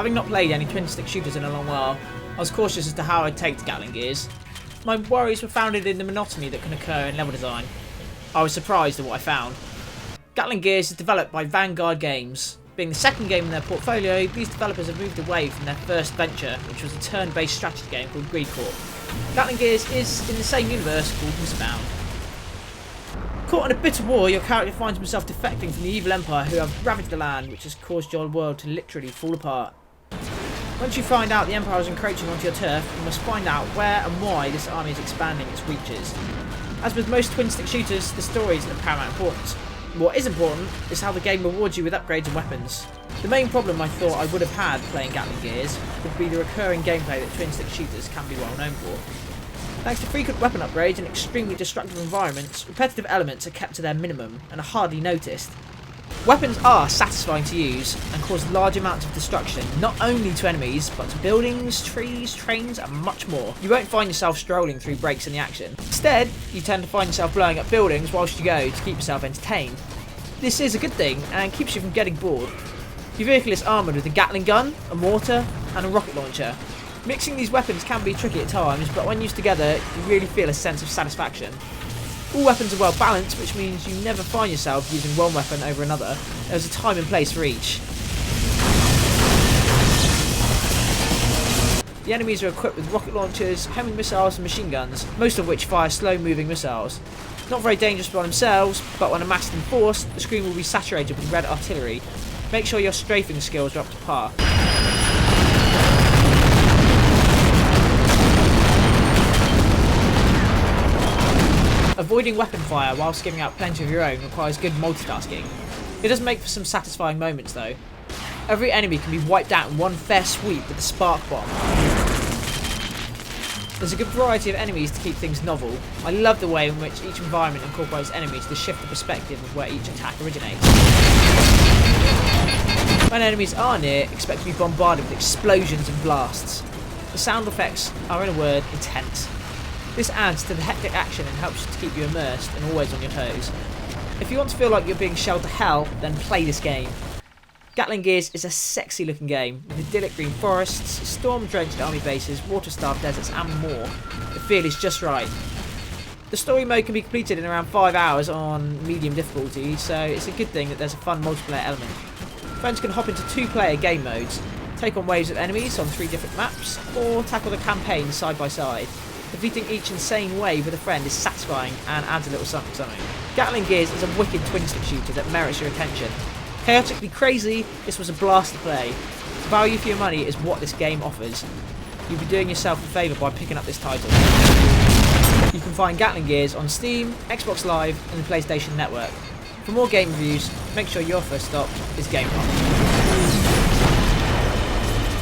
Having not played any twin-stick shooters in a long while, I was cautious as to how I'd take to Gatling Gears. My worries were founded in the monotony that can occur in level design. I was surprised at what I found. Gatling Gears is developed by Vanguard Games. Being the second game in their portfolio, these developers have moved away from their first venture, which was a turn-based strategy game called Greed Corp. Gatling Gears is in the same universe called Mistbound. Caught in a bitter war, your character finds himself defecting from the evil empire who have ravaged the land, which has caused your world to literally fall apart. Once you find out the empire is encroaching onto your turf, you must find out where and why this army is expanding its reaches. As with most twin-stick shooters, the story is of paramount importance. What is important is how the game rewards you with upgrades and weapons. The main problem I thought I would have had playing Gatling Gears would be the recurring gameplay that twin-stick shooters can be well known for. Thanks to frequent weapon upgrades and extremely destructive environments, repetitive elements are kept to their minimum and are hardly noticed. Weapons are satisfying to use and cause large amounts of destruction, not only to enemies, but to buildings, trees, trains and much more. You won't find yourself strolling through breaks in the action. Instead, you tend to find yourself blowing up buildings whilst you go to keep yourself entertained. This is a good thing and keeps you from getting bored. Your vehicle is armoured with a Gatling gun, a mortar and a rocket launcher. Mixing these weapons can be tricky at times, but when used together, you really feel a sense of satisfaction. All weapons are well balanced, which means you never find yourself using one weapon over another. There's a time and place for each. The enemies are equipped with rocket launchers, homing missiles and machine guns, most of which fire slow-moving missiles. Not very dangerous by themselves, but when amassed in force, the screen will be saturated with red artillery. Make sure your strafing skills are up to par. Avoiding weapon fire whilst giving out plenty of your own requires good multitasking. It does make for some satisfying moments though. Every enemy can be wiped out in one fair sweep with a spark bomb. There's a good variety of enemies to keep things novel. I love the way in which each environment incorporates enemies to shift the perspective of where each attack originates. When enemies are near, expect to be bombarded with explosions and blasts. The sound effects are, in a word, intense. This adds to the hectic action and helps to keep you immersed and always on your toes. If you want to feel like you're being shelled to hell, then play this game. Gatling Gears is a sexy looking game, with idyllic green forests, storm-drenched army bases, water-starved deserts and more. The feel is just right. The story mode can be completed in around 5 hours on medium difficulty, so it's a good thing that there's a fun multiplayer element. Friends can hop into 2-player game modes, take on waves of enemies on 3 different maps, or tackle the campaign side by side. Defeating each insane wave with a friend is satisfying and adds a little something. Gatling Gears is a wicked twin-stick shooter that merits your attention. Chaotically crazy, this was a blast to play. Value for your money is what this game offers. You'll be doing yourself a favour by picking up this title. You can find Gatling Gears on Steam, Xbox Live and the PlayStation Network. For more game reviews, make sure your first stop is Game Pass.